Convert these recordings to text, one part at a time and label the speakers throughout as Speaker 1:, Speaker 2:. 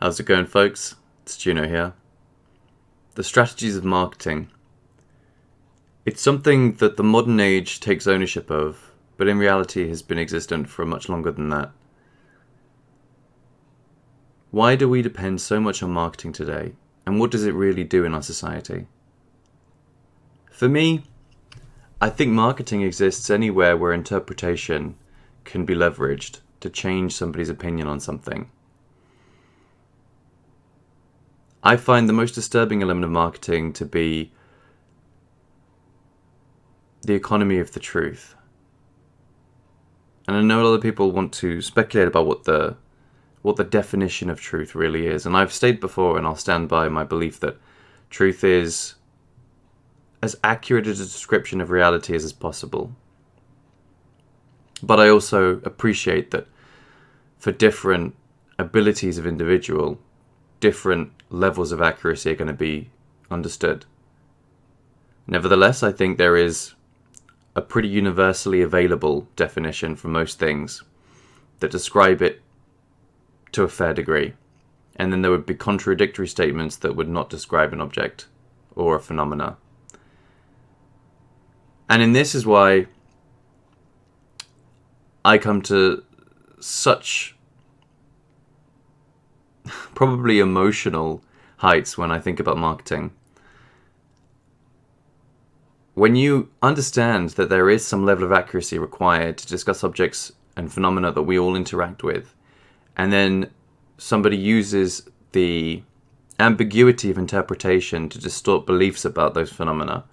Speaker 1: How's it going, folks? It's Juno here. The strategies of marketing. It's something that the modern age takes ownership of, but in reality has been existent for much longer than that. Why do we depend so much on marketing today, and what does it really do in our society? For me, I think marketing exists anywhere where interpretation can be leveraged to change somebody's opinion on something. I find the most disturbing element of marketing to be the economy of the truth. And I know a lot of people want to speculate about what the definition of truth really is. And I've stated before, and I'll stand by my belief that truth is as accurate as a description of reality as is possible. But I also appreciate that for different abilities of individual, different levels of accuracy are going to be understood. Nevertheless, I think there is a pretty universally available definition for most things that describe it to a fair degree. And then there would be contradictory statements that would not describe an object or a phenomena. And in this is why I come to such probably emotional heights when I think about marketing. When you understand that there is some level of accuracy required to discuss objects and phenomena that we all interact with, and then somebody uses the ambiguity of interpretation to distort beliefs about those phenomena,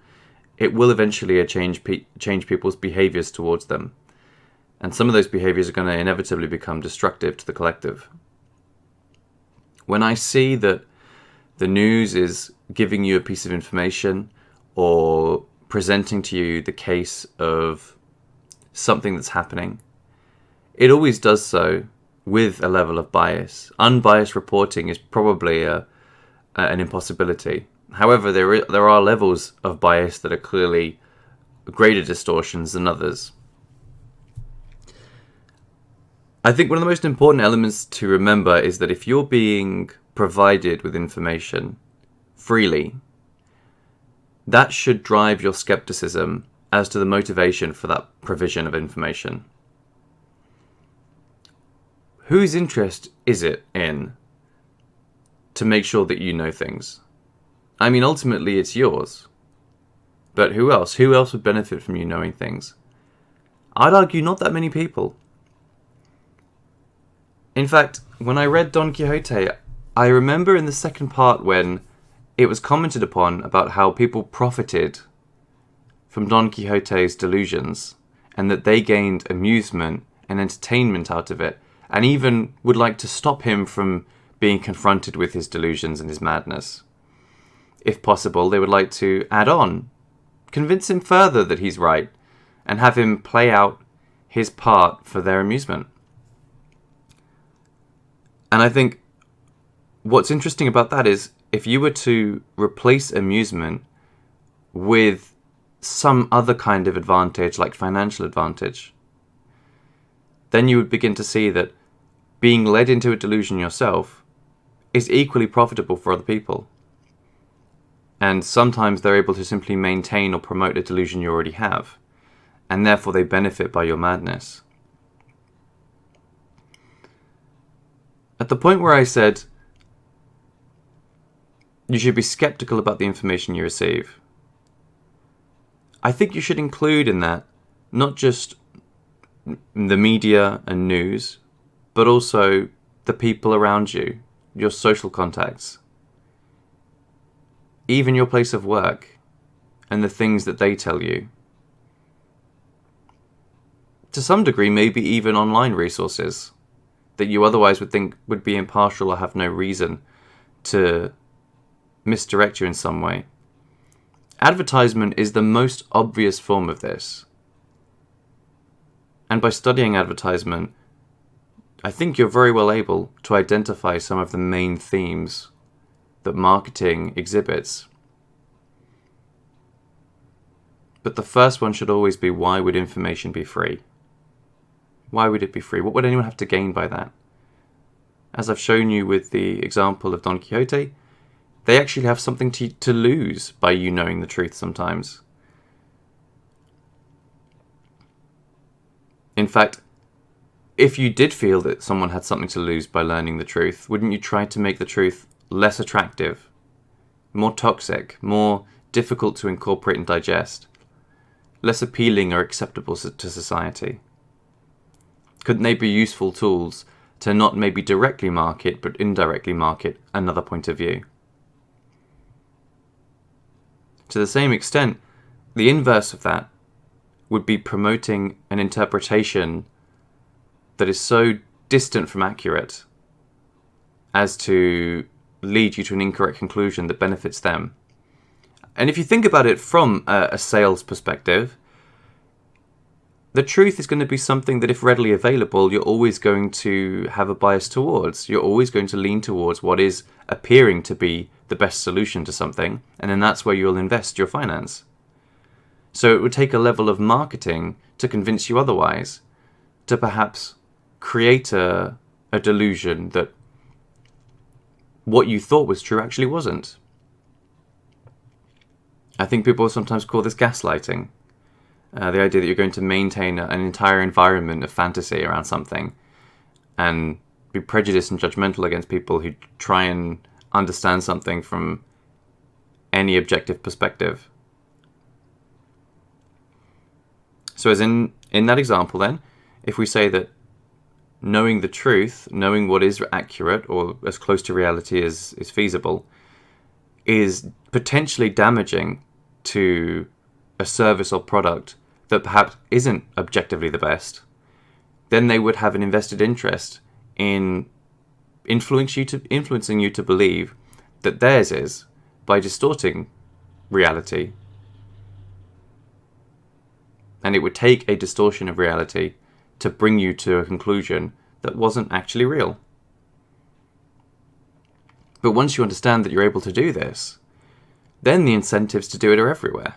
Speaker 1: it will eventually change people's behaviors towards them. And some of those behaviors are going to inevitably become destructive to the collective. When I see that the news is giving you a piece of information or presenting to you the case of something that's happening, it always does so with a level of bias. Unbiased reporting is probably an impossibility. However, there are levels of bias that are clearly greater distortions than others. I think one of the most important elements to remember is that if you're being provided with information freely, that should drive your skepticism as to the motivation for that provision of information. Whose interest is it in to make sure that you know things? I mean, ultimately it's yours. But who else? Who else would benefit from you knowing things? I'd argue not that many people. In fact, when I read Don Quixote, I remember in the second part when it was commented upon about how people profited from Don Quixote's delusions and that they gained amusement and entertainment out of it, and even would like to stop him from being confronted with his delusions and his madness. If possible, they would like to add on, convince him further that he's right, and have him play out his part for their amusement. And I think what's interesting about that is if you were to replace amusement with some other kind of advantage, like financial advantage, then you would begin to see that being led into a delusion yourself is equally profitable for other people. And sometimes they're able to simply maintain or promote a delusion you already have, and therefore they benefit by your madness. At the point where I said you should be skeptical about the information you receive, I think you should include in that not just the media and news, but also the people around you, your social contacts, even your place of work, and the things that they tell you. To some degree, maybe even online resources that you otherwise would think would be impartial or have no reason to misdirect you in some way. Advertisement is the most obvious form of this. And by studying advertisement, I think you're very well able to identify some of the main themes that marketing exhibits. But the first one should always be, why would information be free? Why would it be free? What would anyone have to gain by that? as I've shown you with the example of Don Quixote, they actually have something to lose by you knowing the truth sometimes. In fact, if you did feel that someone had something to lose by learning the truth, wouldn't you try to make the truth less attractive, more toxic, more difficult to incorporate and digest, less appealing or acceptable to society? Couldn't they be useful tools to not maybe directly market, but indirectly market another point of view? To the same extent, the inverse of that would be promoting an interpretation that is so distant from accurate as to lead you to an incorrect conclusion that benefits them. And if you think about it from a sales perspective, the truth is going to be something that, if readily available, you're always going to have a bias towards. You're always going to lean towards what is appearing to be the best solution to something, and then that's where you'll invest your finance. So it would take a level of marketing to convince you otherwise, to perhaps create a delusion that what you thought was true actually wasn't. I think people sometimes call this gaslighting. The idea that you're going to maintain an entire environment of fantasy around something and be prejudiced and judgmental against people who try and understand something from any objective perspective. So as in that example then, if we say that knowing the truth, knowing what is accurate or as close to reality as is feasible, is potentially damaging to a service or product that perhaps isn't objectively the best, then they would have an invested interest in influencing you to believe that theirs is, by distorting reality. And it would take a distortion of reality to bring you to a conclusion that wasn't actually real. But once you understand that you're able to do this, then the incentives to do it are everywhere.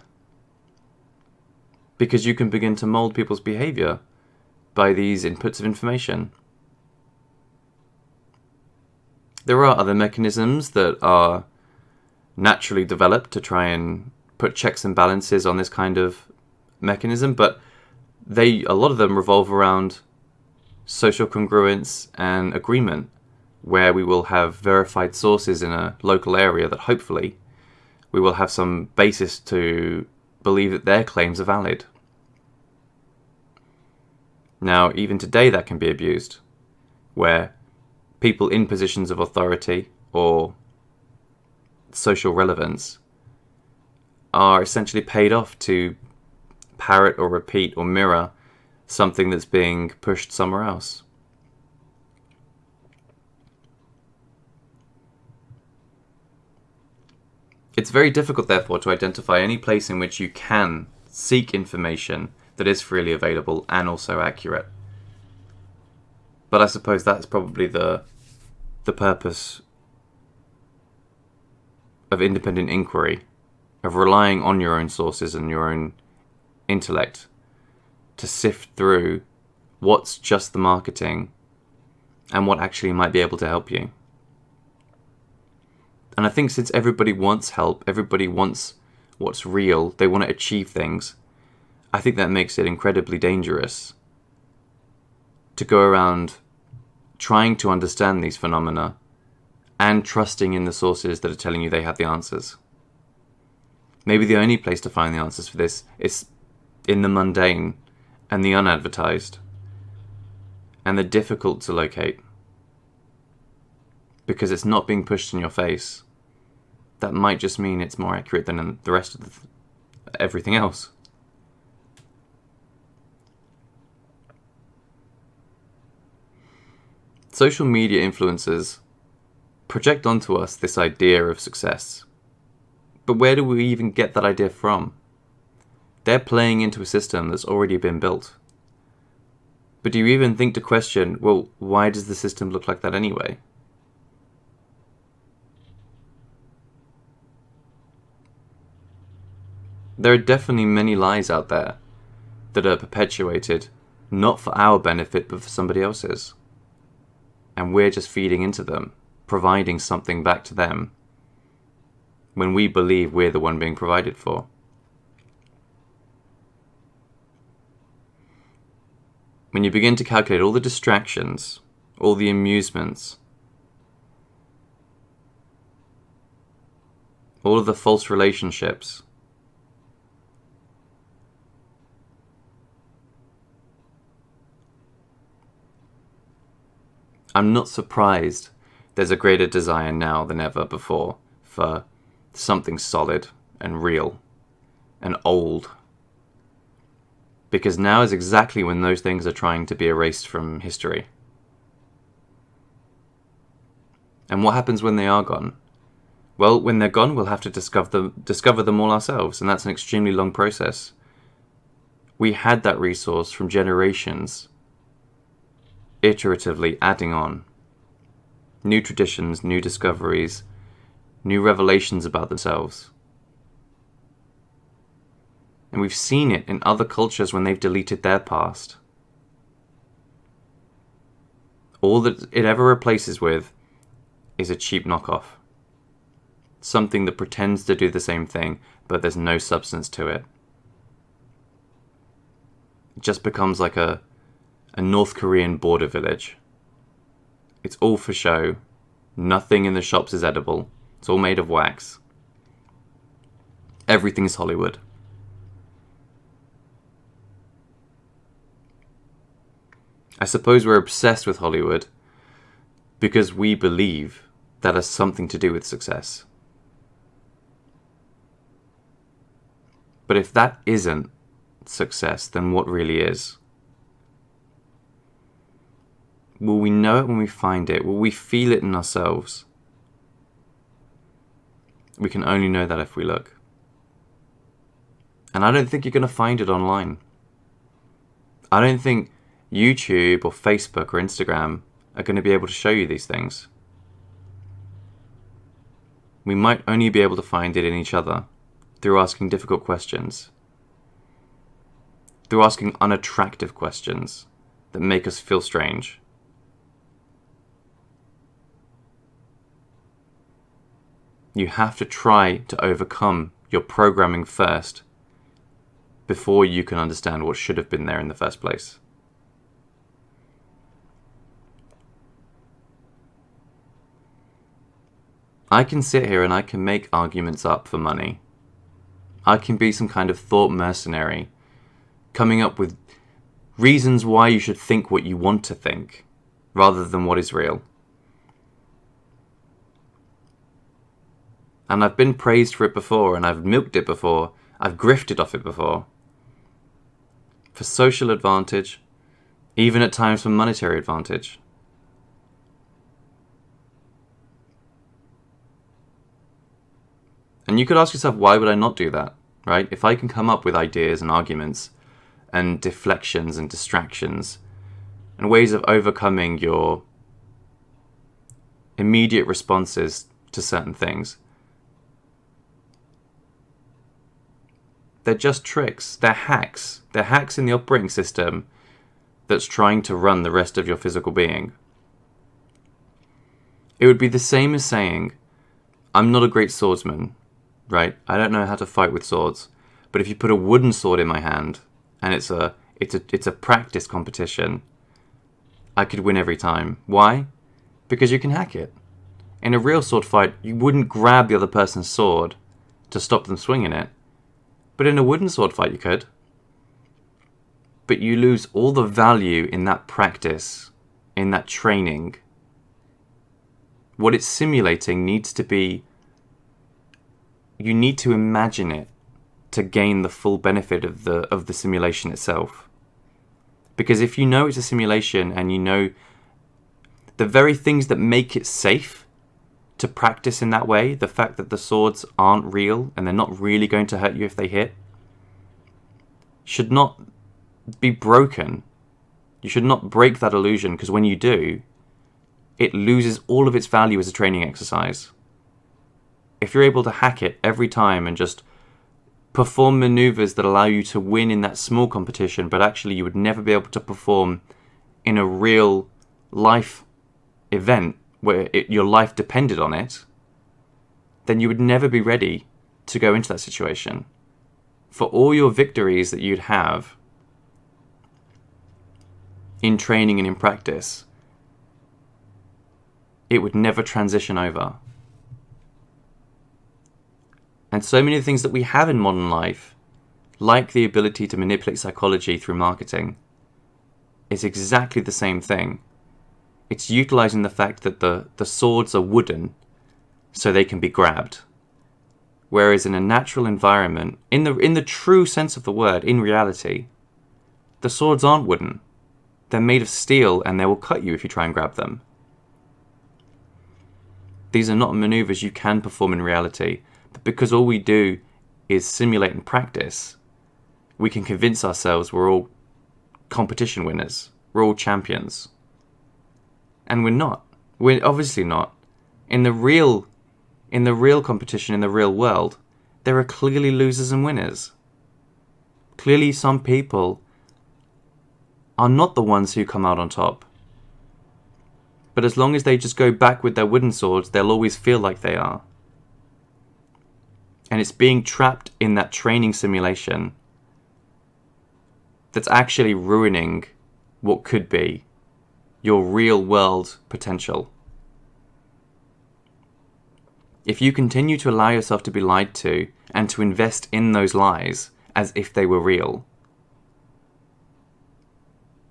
Speaker 1: Because you can begin to mold people's behavior by these inputs of information. There are other mechanisms that are naturally developed to try and put checks and balances on this kind of mechanism, but a lot of them revolve around social congruence and agreement, where we will have verified sources in a local area that hopefully we will have some basis to believe that their claims are valid. Now, even today that can be abused, where people in positions of authority or social relevance are essentially paid off to parrot or repeat or mirror something that's being pushed somewhere else. It's very difficult, therefore, to identify any place in which you can seek information that is freely available and also accurate. But I suppose that's probably the purpose of independent inquiry, of relying on your own sources and your own intellect to sift through what's just the marketing and what actually might be able to help you. And I think since everybody wants help, everybody wants what's real, they want to achieve things, I think that makes it incredibly dangerous to go around trying to understand these phenomena and trusting in the sources that are telling you they have the answers. Maybe the only place to find the answers for this is in the mundane and the unadvertised and the difficult to locate, because it's not being pushed in your face. That might just mean it's more accurate than the rest of everything else. Social media influencers project onto us this idea of success. But where do we even get that idea from? They're playing into a system that's already been built. But do you even think to question, well, why does the system look like that anyway? There are definitely many lies out there that are perpetuated not for our benefit but for somebody else's. and we're just feeding into them, providing something back to them when we believe we're the one being provided for. When you begin to calculate all the distractions, all the amusements, all of the false relationships, I'm not surprised there's a greater desire now than ever before for something solid and real and old. Because now is exactly when those things are trying to be erased from history. And what happens when they are gone? Well, when they're gone, we'll have to discover them all ourselves, and that's an extremely long process. We had that resource from generations, iteratively adding on. New traditions, new discoveries, new revelations about themselves. And we've seen it in other cultures when they've deleted their past. All that it ever replaces with is a cheap knockoff. Something that pretends to do the same thing, but there's no substance to it. It just becomes like a North Korean border village. It's all for show. Nothing in the shops is edible. It's all made of wax. Everything's Hollywood. I suppose we're obsessed with Hollywood because we believe that has something to do with success. But if that isn't success, then what really is? Will we know it when we find it? Will we feel it in ourselves? We can only know that if we look. And I don't think you're going to find it online. I don't think YouTube or Facebook or Instagram are going to be able to show you these things. We might only be able to find it in each other through asking difficult questions, through asking unattractive questions that make us feel strange. You have to try to overcome your programming first before you can understand what should have been there in the first place. I can sit here and I can make arguments up for money. I can be some kind of thought mercenary, coming up with reasons why you should think what you want to think, rather than what is real. And I've been praised for it before, and I've milked it before, I've grifted off it before. For social advantage, even at times for monetary advantage. And you could ask yourself, why would I not do that, right? If I can come up with ideas and arguments and deflections and distractions and ways of overcoming your immediate responses to certain things, they're just tricks. They're hacks. They're hacks in the operating system that's trying to run the rest of your physical being. It would be the same as saying, I'm not a great swordsman, right? I don't know how to fight with swords. But if you put a wooden sword in my hand and it's a practice competition, I could win every time. Why? Because you can hack it. In a real sword fight, you wouldn't grab the other person's sword to stop them swinging it. But in a wooden sword fight, you could. But you lose all the value in that practice, in that training. What it's simulating needs to be... You need to imagine it to gain the full benefit of the simulation itself. Because if you know it's a simulation and you know the very things that make it safe to practice in that way, the fact that the swords aren't real and they're not really going to hurt you if they hit, should not be broken. You should not break that illusion, because when you do, it loses all of its value as a training exercise. If you're able to hack it every time and just perform maneuvers that allow you to win in that small competition, but actually you would never be able to perform in a real life event where your life depended on it, then you would never be ready to go into that situation. For all your victories that you'd have in training and in practice, it would never transition over. And so many of the things that we have in modern life, like the ability to manipulate psychology through marketing, is exactly the same thing. It's utilizing the fact that the swords are wooden so they can be grabbed. Whereas in a natural environment, in the true sense of the word, in reality, the swords aren't wooden. They're made of steel and they will cut you if you try and grab them. These are not maneuvers you can perform in reality, but because all we do is simulate and practice, we can convince ourselves we're all competition winners. We're all champions. And we're not. We're obviously not. In the real competition, in the real world, there are clearly losers and winners. Clearly some people are not the ones who come out on top. But as long as they just go back with their wooden swords, they'll always feel like they are. And it's being trapped in that training simulation that's actually ruining what could be your real world potential. If you continue to allow yourself to be lied to and to invest in those lies as if they were real,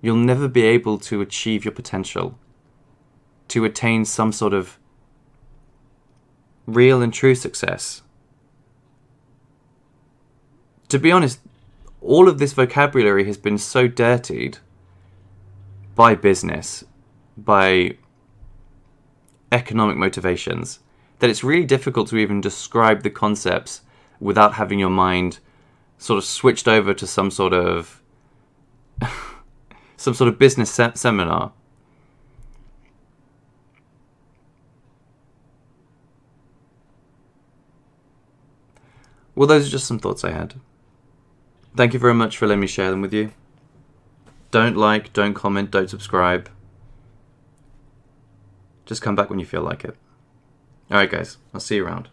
Speaker 1: you'll never be able to achieve your potential, to attain some sort of real and true success. To be honest, all of this vocabulary has been so dirtied by business, by economic motivations, that it's really difficult to even describe the concepts without having your mind sort of switched over to some sort of business seminar. Well, those are just some thoughts I had. Thank you very much for letting me share them with you. Don't like, don't comment, don't subscribe. Just come back when you feel like it. Alright guys, I'll see you around.